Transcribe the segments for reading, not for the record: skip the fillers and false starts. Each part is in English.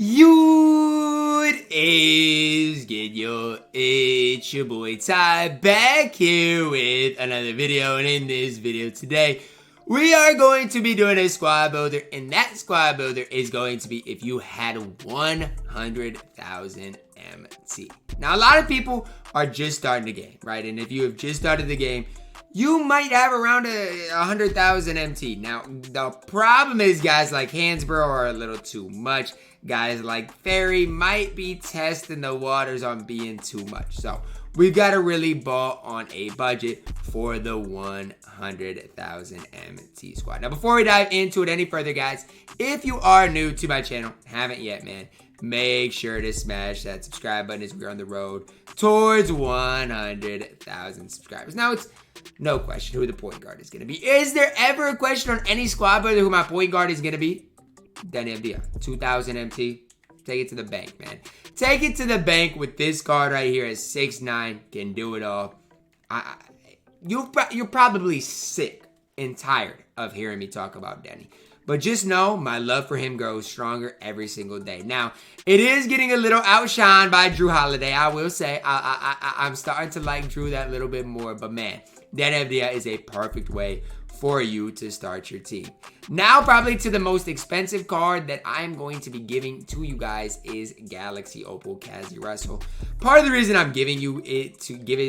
What is good, yo? It's your boy Ty back here with another video, and in this video today we are going to be doing a squad builder, and that squad builder is going to be if you had 100,000 MT. Now a lot of people are just starting the game, right? And if you have just started the game, you might have around 100,000 MT. Now, the problem is guys like Hansborough are a little too much. Guys like Ferry might be testing the waters on being too much. So, we've got to really ball on a budget for the 100,000 MT squad. Now, before we dive into it any further, guys, if you are new to my channel, haven't yet, man, make sure to smash that subscribe button as we're on the road towards 100,000 subscribers. Now, it's no question who the point guard is going to be. Is there ever a question on any squad builder who my point guard is going to be? Denny Avdia, 2,000 MT. Take it to the bank, man. Take it to the bank with this card right here at 6'9". Can do it all. You're probably sick and tired of hearing me talk about Denny. But just know my love for him grows stronger every single day. Now, it is getting a little outshined by Jrue Holiday. I will say I'm starting to like Jrue that little bit more. But man, Denny Avdia is a perfect way for you to start your team. Now, probably to the most expensive card that I'm going to be giving to you guys is Galaxy Opal Cassie Russell. Part of the reason I'm giving you it to give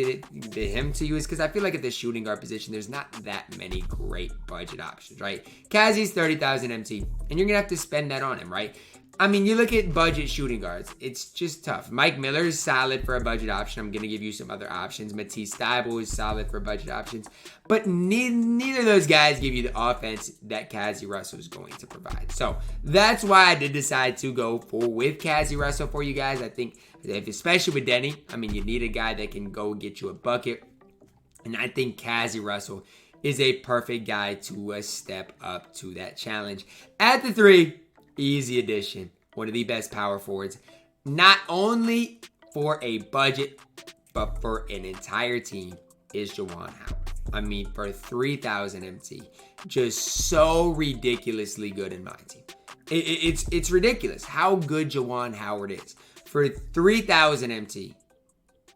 him to you is because I feel like at the shooting guard position, there's not that many great budget options, right? Cassie's 30,000 MT, and you're gonna have to spend that on him, right? I mean, you look at budget shooting guards, it's just tough. Mike Miller is solid for a budget option. I'm going to give you some other options. Matisse Thybulle is solid for budget options. But neither of those guys give you the offense that Cassie Russell is going to provide. So that's why I did decide to go with Cassie Russell for you guys. I think, especially with Denny, I mean, you need a guy that can go get you a bucket. And I think Cassie Russell is a perfect guy to step up to that challenge. At the 3, easy addition. One of the best power forwards, not only for a budget, but for an entire team, is Juwan Howard. I mean, for 3,000 MT, just so ridiculously good in my team. It's ridiculous how good Juwan Howard is. For 3,000 MT,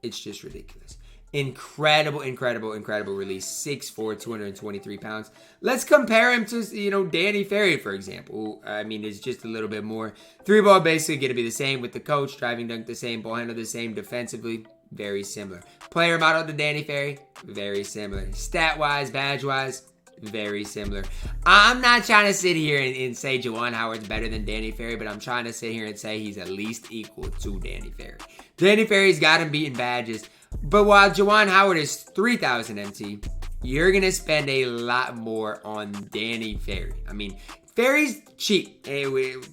it's just ridiculous. Incredible release. 6'4", 223 pounds. Let's compare him to, Danny Ferry, for example. I mean, it's just a little bit more. 3-ball basically going to be the same with the coach. Driving dunk the same. Ball handle the same. Defensively, very similar. Player model to Danny Ferry, very similar. Stat-wise, badge-wise, very similar. I'm not trying to sit here and say Juwan Howard's better than Danny Ferry, but I'm trying to sit here and say he's at least equal to Danny Ferry. Danny Ferry's got him beating badges. But while Juwan Howard is 3,000 MT, you're going to spend a lot more on Danny Ferry. I mean, Ferry's cheap, and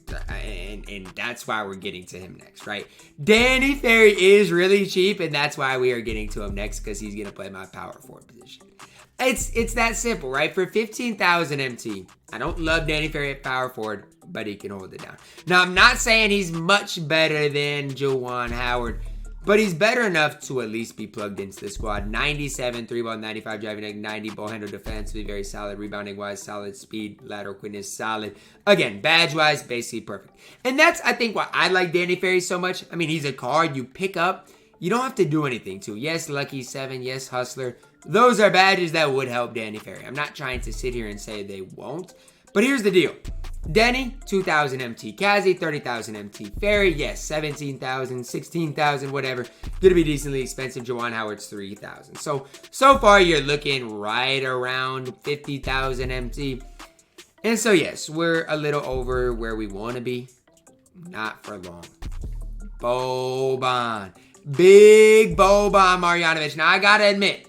that's why we're getting to him next, right? Danny Ferry is really cheap, and that's why we are getting to him next, because he's going to play my power forward position. It's that simple, right? For 15,000 MT, I don't love Danny Ferry at power forward, but he can hold it down. Now, I'm not saying he's much better than Juwan Howard, but he's better enough to at least be plugged into the squad. 97, 3-ball, 95 driving dunk, 90 ball handle defensively, very solid. Rebounding wise, solid. Speed, lateral quickness, solid. Again, badge wise, basically perfect. And that's, I think, why I like Danny Ferry so much. I mean, he's a card you pick up. You don't have to do anything to. Yes, Lucky 7. Yes, Hustler. Those are badges that would help Danny Ferry. I'm not trying to sit here and say they won't. But here's the deal. Denny, 2,000 MT. Cassie, 30,000 MT. Ferry, yes, 17,000, 16,000, whatever. Gonna be decently expensive. Juwan Howard's 3,000. So far you're looking right around 50,000 MT. And so yes, we're a little over where we want to be. Not for long. Boban. Big Boban Marjanovic. Now I gotta admit,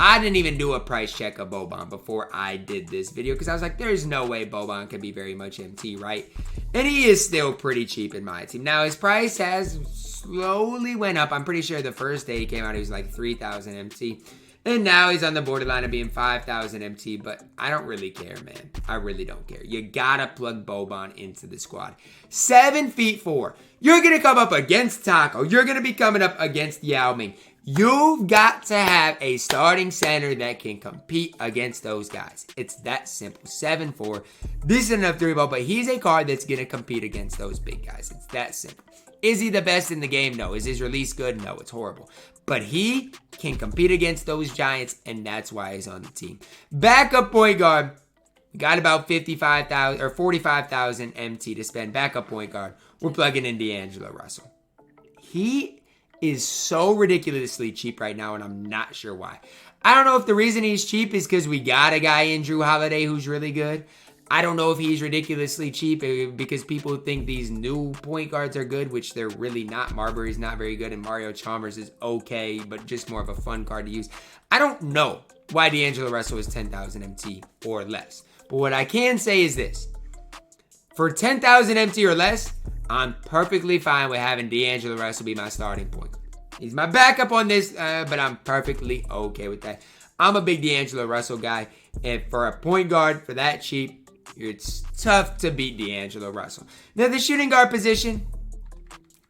I didn't even do a price check of Boban before I did this video because I was like, there's no way Boban could be very much MT, right? And he is still pretty cheap in my team. Now, his price has slowly went up. I'm pretty sure the first day he came out, he was like 3,000 MT. And now he's on the borderline of being 5,000 MT, but I don't really care, man. I really don't care. You gotta plug Boban into the squad. 7'4". You're gonna come up against Taco. You're gonna be coming up against Yao Ming. You've got to have a starting center that can compete against those guys. It's that simple. 7'4", decent enough 3-ball, but he's a card that's going to compete against those big guys. It's that simple. Is he the best in the game? No. Is his release good? No, it's horrible. But he can compete against those giants, and that's why he's on the team. Backup point guard. We got about 55,000 or 45,000 MT to spend. Backup point guard. We're plugging in D'Angelo Russell. He is so ridiculously cheap right now, and I'm not sure why. I don't know if the reason he's cheap is because we got a guy in Jrue Holiday who's really good. I don't know if he's ridiculously cheap because people think these new point guards are good, which they're really not. Marbury's not very good, and Mario Chalmers is okay, but just more of a fun card to use. I don't know why D'Angelo Russell is 10,000 MT or less. But what I can say is this. For 10,000 MT or less, I'm perfectly fine with having D'Angelo Russell be my starting point guard. He's my backup on this, but I'm perfectly okay with that. I'm a big D'Angelo Russell guy, and for a point guard for that cheap, it's tough to beat D'Angelo Russell. Now, the shooting guard position,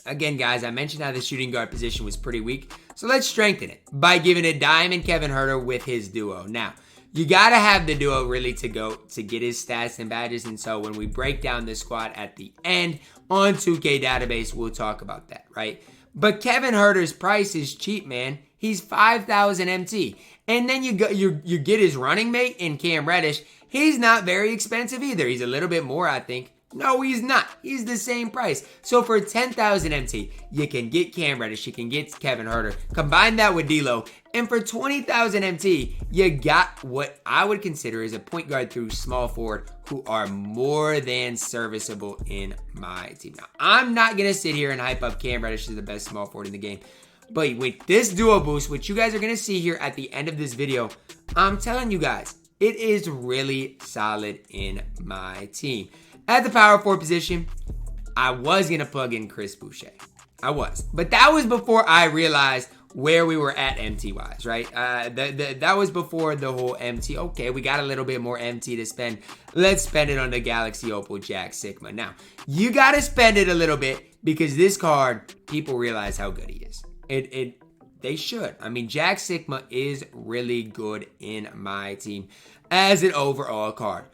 again, guys, I mentioned how the shooting guard position was pretty weak, so let's strengthen it by giving it Diamond Kevin Huerter with his duo. Now, you got to have the duo really to go to get his stats and badges. And so when we break down the squad at the end on 2K database, we'll talk about that, right? But Kevin Huerter's price is cheap, man. He's 5,000 MT. And then you get his running mate in Cam Reddish. He's not very expensive either. He's a little bit more, I think. No, he's not. He's the same price. So for 10,000 MT, you can get Cam Reddish, you can get Kevin Huerter. Combine that with D'Lo, and for 20,000 MT, you got what I would consider is a point guard through small forward who are more than serviceable in my team. Now, I'm not going to sit here and hype up Cam Reddish as the best small forward in the game. But with this duo boost, which you guys are going to see here at the end of this video, I'm telling you guys, it is really solid in my team. At the power forward position, I was going to plug in Chris Boucher. I was. But that was before I realized where we were at MT-wise, right? That was before the whole MT. Okay, we got a little bit more MT to spend. Let's spend it on the Galaxy Opal Jack Sigma. Now, you got to spend it a little bit because this card, people realize how good he is. They should. I mean, Jack Sigma is really good in my team as an overall card.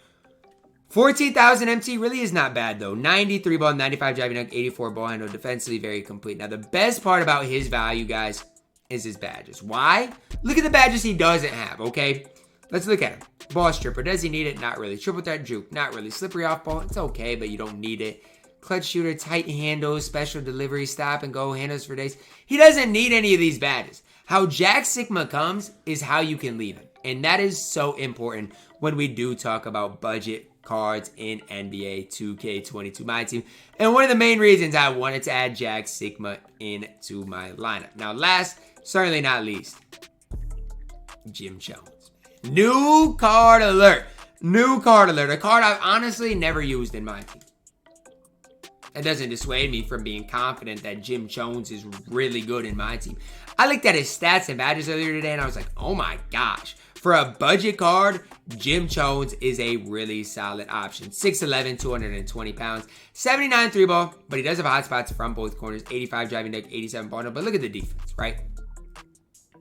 14,000 MT really is not bad, though. 93 ball, 95 driving dunk, 84 ball handle, defensively very complete. Now, the best part about his value, guys, is his badges. Why? Look at the badges he doesn't have, okay? Let's look at him. Ball stripper. Does he need it? Not really. Triple threat juke. Not really. Slippery off ball. It's okay, but you don't need it. Clutch shooter, tight handles, special delivery, stop and go, handles for days. He doesn't need any of these badges. How Jack Sigma comes is how you can leave him. And that is so important when we do talk about budget cards in NBA 2K22 MyTEAM. And one of the main reasons I wanted to add Jack Sigma into my lineup. Now, last, certainly not least, Jim Jones. New card alert. New card alert. A card I've honestly never used in my team. That doesn't dissuade me from being confident that Jim Jones is really good in my team. I looked at his stats and badges earlier today and I was like, oh my gosh. For a budget card, Jim Jones is a really solid option. 6'11", 220 pounds, 79 3-ball, but he does have hot spots from both corners, 85 driving dunk, 87 ball. But look at the defense, right?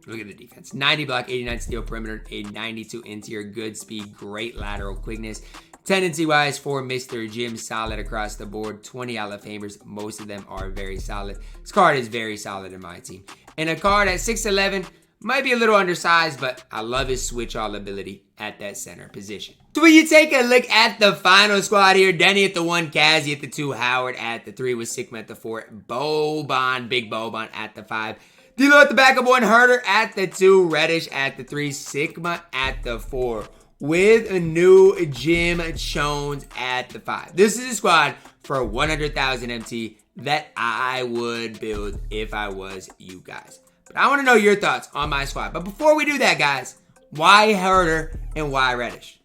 Look at the defense. 90 block, 89 steal perimeter, a 92 interior, good speed, great lateral quickness. Tendency-wise for Mr. Jim, solid across the board. 20 Hall of Famers, most of them are very solid. This card is very solid in my team. And a card at 6'11", might be a little undersized, but I love his switch-all ability at that center position. So when you take a look at the final squad here, Denny at the 1, Cassie at the 2, Howard at the 3 with Sigma at the 4, Boban, Big Boban at the 5, D'Lo at the backup 1, Huerter at the 2, Reddish at the 3, Sigma at the 4, with a new Jim Jones at the 5. This is a squad for 100,000 MT that I would build if I was you guys. But I want to know your thoughts on my squad. But before we do that, guys, why Huerter and why Reddish?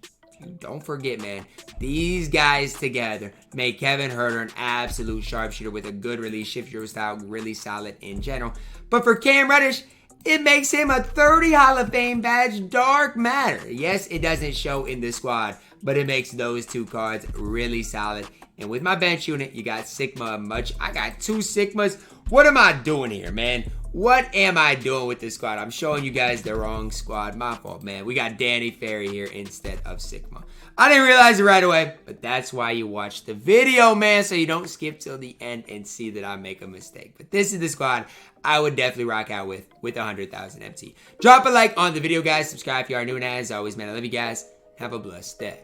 Don't forget, man, these guys together make Kevin Huerter an absolute sharpshooter with a good release, shift your style, really solid in general. But for Cam Reddish, it makes him a 30 Hall of Fame badge, dark matter. Yes, it doesn't show in the squad, but it makes those two cards really solid And with my bench unit, you got Sigma much. I got 2 Sigmas. What am I doing here, man? What am I doing with this squad? I'm showing you guys the wrong squad. My fault, man. We got Danny Ferry here instead of Sigma. I didn't realize it right away, but that's why you watch the video, man, so you don't skip till the end and see that I make a mistake. But this is the squad I would definitely rock out with 100,000 MT. Drop a like on the video, guys. Subscribe if you are new, and as always, man, I love you guys. Have a blessed day.